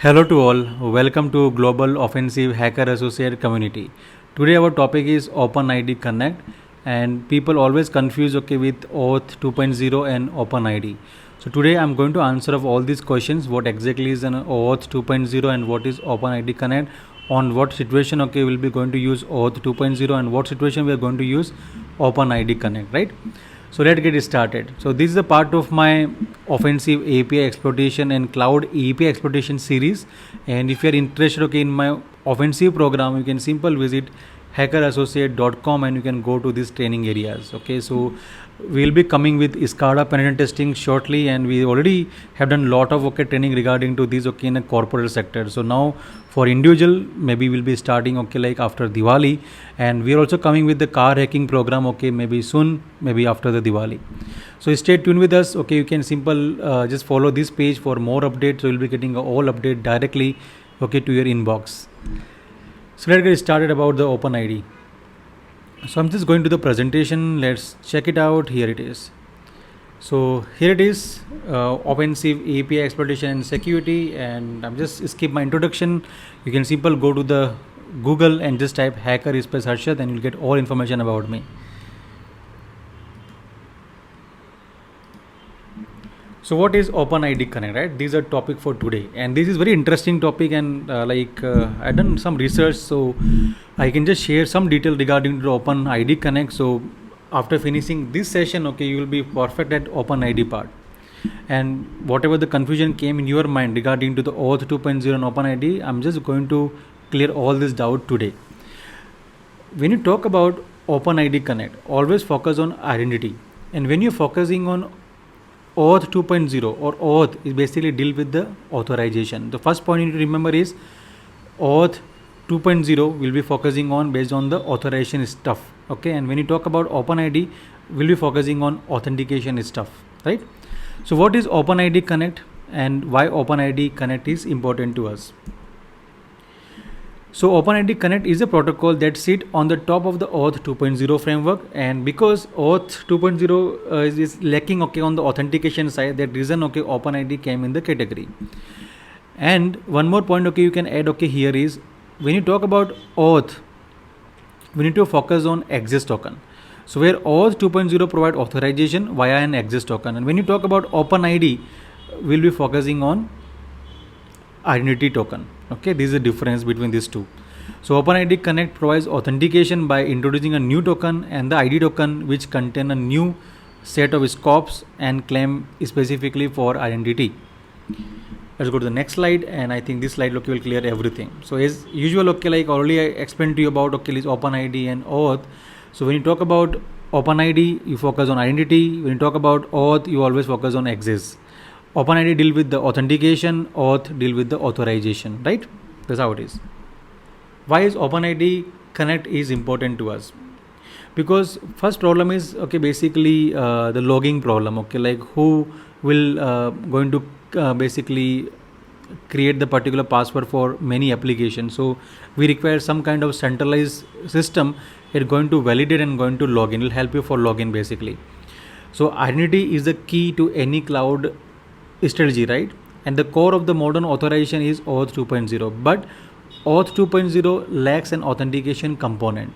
Hello to all, welcome to Global Offensive Hacker Associate community. Today our topic is OpenID Connect, and people always confuse with OAuth 2.0 and OpenID. So today I'm going to answer of all these questions, what exactly is an OAuth 2.0 and what is OpenID Connect, on what situation we'll be going to use OAuth 2.0 and what situation we are going to use OpenID Connect, right? So let's get started. So this is a part of my offensive API exploitation and cloud API exploitation series. And if you are interested in my offensive program, you can simply visit hackerassociate.com and you can go to these training areas. So we'll be coming with SCADA penetration testing shortly, and we already have done a lot of training regarding to this in a corporate sector. So now for individual, maybe we'll be starting like after Diwali, and we are also coming with the car hacking program maybe soon, maybe after the Diwali. So stay tuned with us. You can just follow this page for more updates. So you'll be getting all update directly to your inbox. So let's get started about the OpenID. So I'm just going to the presentation. Let's check it out. Here it is. So here it is, offensive API exploitation and security, and I'm just skip my introduction. You can simply go to the Google and just type hacker space Harshad and you'll get all information about me. So what is OpenID Connect, right? These are topic for today, and this is very interesting topic, and I've done some research, so I can just share some detail regarding to OpenID Connect. So after finishing this session, you will be perfect at OpenID part, and whatever the confusion came in your mind regarding to the OAuth 2.0 and OpenID, I'm just going to clear all this doubt today. When you talk about OpenID Connect, always focus on identity, and when you're focusing on OAuth 2.0 or OAuth is basically deal with the authorization. The first point you need to remember is OAuth 2.0 will be focusing on based on the authorization stuff. And when you talk about OpenID, we'll be focusing on authentication stuff, right? So what is OpenID Connect and why OpenID Connect is important to us? So OpenID Connect is a protocol that sits on the top of the OAuth 2.0 framework, and because OAuth 2.0 is lacking on the authentication side, that reason OpenID came in the category. And one more point you can add here is, when you talk about OAuth, we need to focus on access token. So where OAuth 2.0 provide authorization via an access token, and when you talk about OpenID, we'll be focusing on identity token. This is the difference between these two. So OpenID Connect provides authentication by introducing a new token and the ID token, which contain a new set of scopes and claim specifically for identity. Let's go to the next slide, and I think this slide will clear everything. So as usual, like already I explained to you about is OpenID and OAuth. So when you talk about OpenID, you focus on identity. When you talk about OAuth, you always focus on access. OpenID deal with the authentication, OAuth deal with the authorization, right? That's how it is. Why is OpenID Connect is important to us? Because first problem is basically the logging problem. Like who will going to basically create the particular password for many applications. So we require some kind of centralized system. It's going to validate and going to login. It will help you for login basically. So identity is the key to any cloud strategy, right? And the core of the modern authorization is OAuth 2.0, but OAuth 2.0 lacks an authentication component.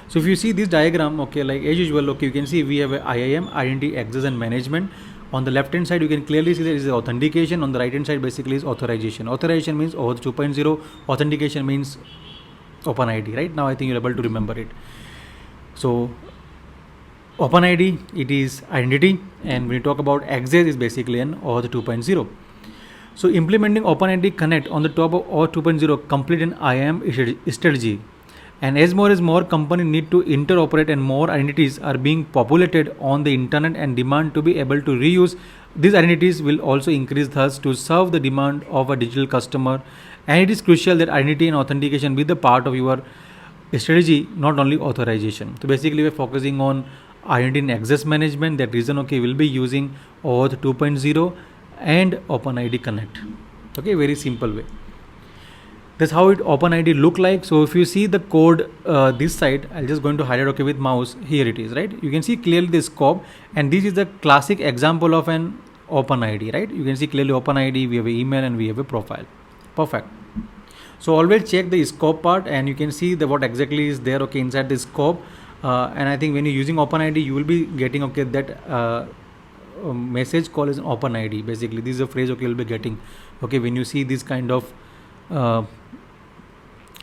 So if you see this diagram, like as usual, you can see we have a IAM, identity access and management. On the left hand side, you can clearly see there is authentication. On the right hand side, basically is authorization. Authorization means OAuth 2.0. Authentication means OpenID, right? Now I think you're able to remember it. So OpenID, it is identity, and when you talk about access, is basically an OAuth 2.0. So implementing OpenID Connect on the top of OAuth 2.0 complete an IAM strategy. And as more companies need to interoperate and more identities are being populated on the internet and demand to be able to reuse these identities will also increase thus to serve the demand of a digital customer. And it is crucial that identity and authentication be the part of your strategy, not only authorization. So basically we're focusing on identity and access management. That reason we'll be using OAuth 2.0 and OpenID Connect. Very simple way. That's how it OpenID look like. So if you see the code this side, I'll just going to highlight with mouse. Here it is, right? You can see clearly the scope, and this is the classic example of an OpenID, right? You can see clearly OpenID, we have an email and we have a profile. Perfect. So always check the scope part, and you can see the what exactly is there, okay, inside the scope. And I think when you're using OpenID, you will be getting, okay, that message call is an OpenID. Basically, this is a phrase, okay, you'll be getting, okay, when you see this kind of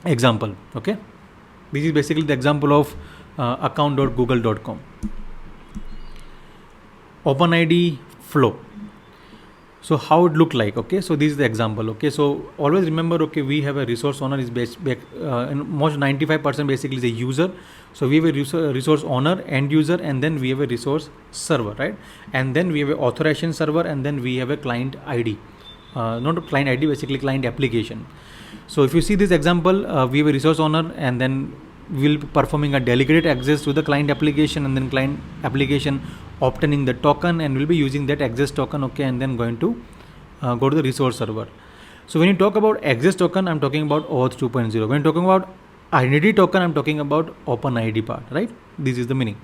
example, okay. This is basically the example of account.google.com. OpenID Flow. So how it look like, okay, so this is the example, okay. So always remember, okay, we have a resource owner is and most 95% basically is a user. So we have a resource owner, end user, and then we have a resource server, right? And then we have a authorization server, and then we have a client ID, not a client ID, basically client application. So if you see this example, we have a resource owner, and then we'll be performing a delegated access to the client application, and then client application obtaining the token, and we'll be using that access token, okay, and then going to go to the resource server. So when you talk about access token, I'm talking about OAuth 2.0. When talking about identity token, I'm talking about OpenID part, right? This is the meaning.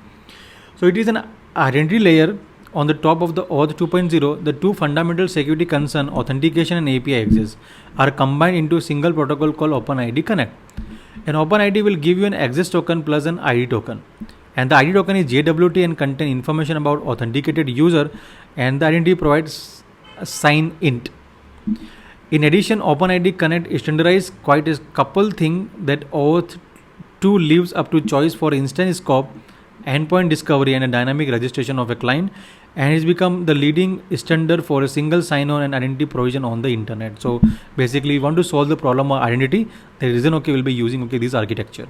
So it is an identity layer on the top of the OAuth 2.0. The two fundamental security concerns, authentication and API access, are combined into a single protocol called OpenID Connect. An OpenID will give you an access token plus an ID token, and the ID token is JWT and contain information about authenticated user, and the identity provides a sign int. In addition, OpenID Connect standardizes quite a couple thing that OAuth 2 leaves up to choice for instant scope, endpoint discovery, and a dynamic registration of a client, and it's become the leading standard for a single sign-on and identity provision on the internet. So basically, we want to solve the problem of identity. The reason, okay, we'll be using, okay, this architecture.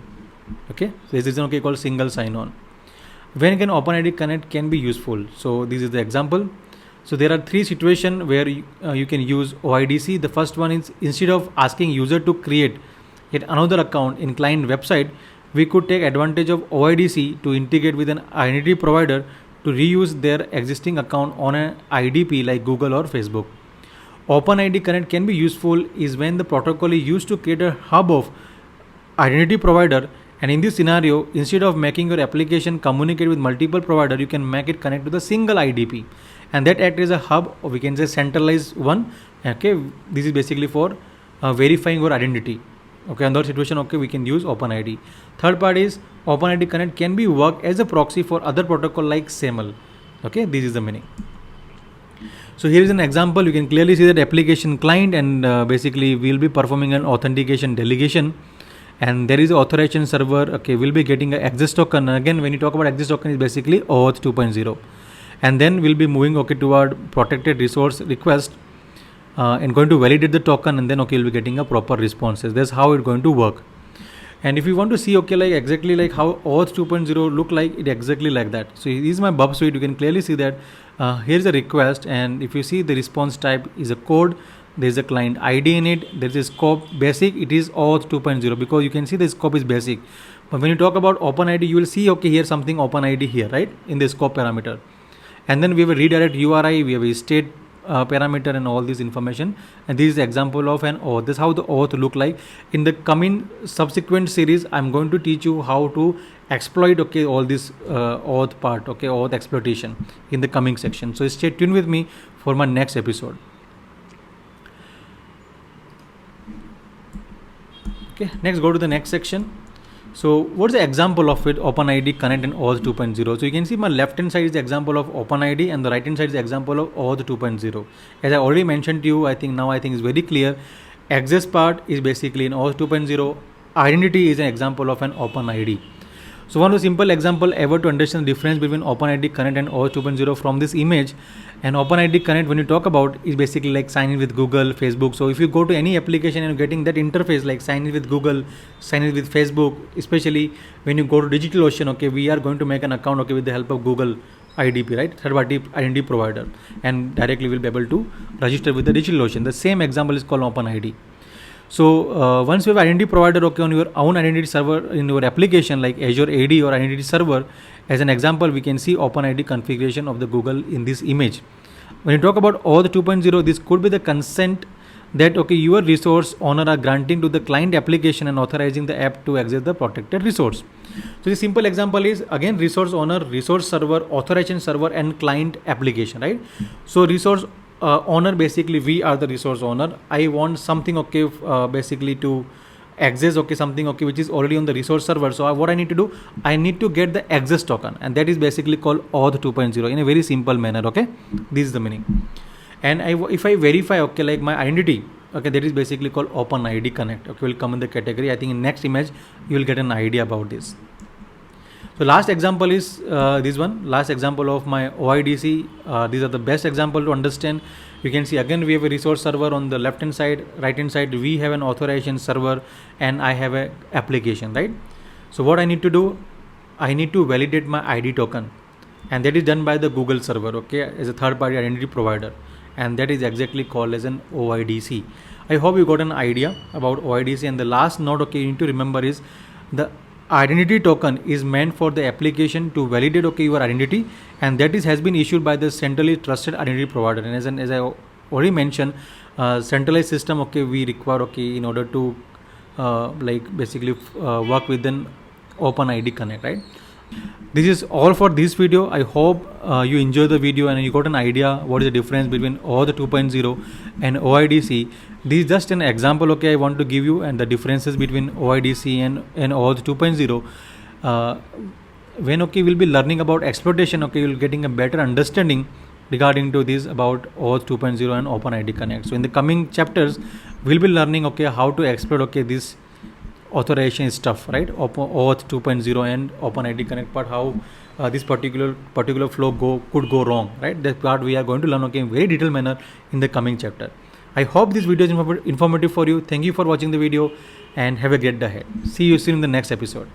Okay, so this is, okay, called single sign-on. When can OpenID Connect can be useful? So this is the example. So there are three situations where you can use OIDC. The first one is, instead of asking user to create yet another account in client website, we could take advantage of OIDC to integrate with an identity provider to reuse their existing account on an IDP like Google or Facebook. OpenID Connect can be useful is when the protocol is used to create a hub of identity provider, and in this scenario, instead of making your application communicate with multiple providers, you can make it connect to the single IDP, and that act as a hub, or we can say centralized one. Okay, this is basically for verifying your identity. Okay, in that situation, okay, we can use OpenID. Third part is OpenID Connect can be work as a proxy for other protocol like SAML. Okay, this is the meaning. So here is an example. You can clearly see that application client, and basically we'll be performing an authentication delegation, and there is an authorization server. Okay, we'll be getting an access token. And again, when you talk about access token, is basically OAuth 2.0, and then we'll be moving, okay, toward protected resource request. And going to validate the token, and then, okay, you'll be getting a proper responses. That's how it's going to work. And if you want to see, okay, like exactly like how OAuth 2.0 look like, it exactly like that. So this is my bub suite. You can clearly see that here's a request, and if you see the response type is a code, there's a client ID in it, there's a scope basic, it is OAuth 2.0 because you can see the scope is basic. But when you talk about OpenID, you will see, okay, here something OpenID here, right, in the scope parameter. And then we have a redirect URI, we have a state parameter, and all this information, and this is the example of an OAuth. This is how the OAuth look like. In the coming subsequent series, I'm going to teach you how to exploit, okay, all this OAuth part, okay, OAuth exploitation in the coming section. So stay tuned with me for my next episode. Okay, next go to the next section. So what's the example of it, OpenID Connect and OAuth 2.0? So you can see my left hand side is the example of OpenID, and the right hand side is the example of OAuth 2.0. As I already mentioned to you, I think it's very clear. Access part is basically in OAuth 2.0. Identity is an example of an OpenID. So one simple example ever to understand the difference between OpenID Connect and OAuth 2.0 from this image. And OpenID Connect, when you talk about, is basically like sign in with Google, Facebook. So if you go to any application and you're getting that interface like sign in with Google, sign in with Facebook, especially when you go to DigitalOcean, okay, we are going to make an account, okay, with the help of Google IDP, right, third party identity provider, and directly we'll be able to register with the DigitalOcean. The same example is called OpenID. So once you have identity provider, okay, on your own identity server in your application like Azure AD or identity server, as an example, we can see OpenID configuration of the Google in this image. When you talk about OAuth 2.0, this could be the consent that, okay, your resource owner are granting to the client application and authorizing the app to access the protected resource. So the simple example is again resource owner, resource server, authorization server, and client application, right? So resource owner, basically we are the resource owner. I want something, okay, basically to access, okay, something, okay, which is already on the resource server. So what I need to do, I need to get the access token, and that is basically called OAuth 2.0 in a very simple manner. Okay, this is the meaning. And if I verify, okay, like my identity, okay, that is basically called OpenID Connect. Okay, will come in the category. I think in next image you will get an idea about this. So last example is this one. Last example of my OIDC. These are the best example to understand. You can see again we have a resource server on the left hand side, right hand side we have an authorization server, and I have a application, right? So what I need to do, I need to validate my ID token, and that is done by the Google server, okay, as a third party identity provider, and that is exactly called as an OIDC. I hope you got an idea about OIDC. And the last note, okay, you need to remember is the identity token is meant for the application to validate, okay, your identity, and that is has been issued by the centrally trusted identity provider. And as I already mentioned, centralized system, okay, we require, okay, in order to like basically work with an OpenID Connect, right? This is all for this video. I hope you enjoyed the video and you got an idea what is the difference between OAuth 2.0 and OIDC. This is just an example, okay, I want to give you, and the differences between OIDC and OAuth 2.0. When, okay, we'll be learning about exploitation, okay, you'll getting a better understanding regarding to this about OAuth 2.0 and OpenID Connect. So in the coming chapters we'll be learning, okay, how to exploit, okay, this authorization stuff, right? OAuth 2.0 and OpenID Connect part, how this particular flow could go wrong, right? That part we are going to learn, okay, in very detailed manner in the coming chapter. I hope this video is informative for you. Thank you for watching the video and have a great day ahead. See you soon in the next episode.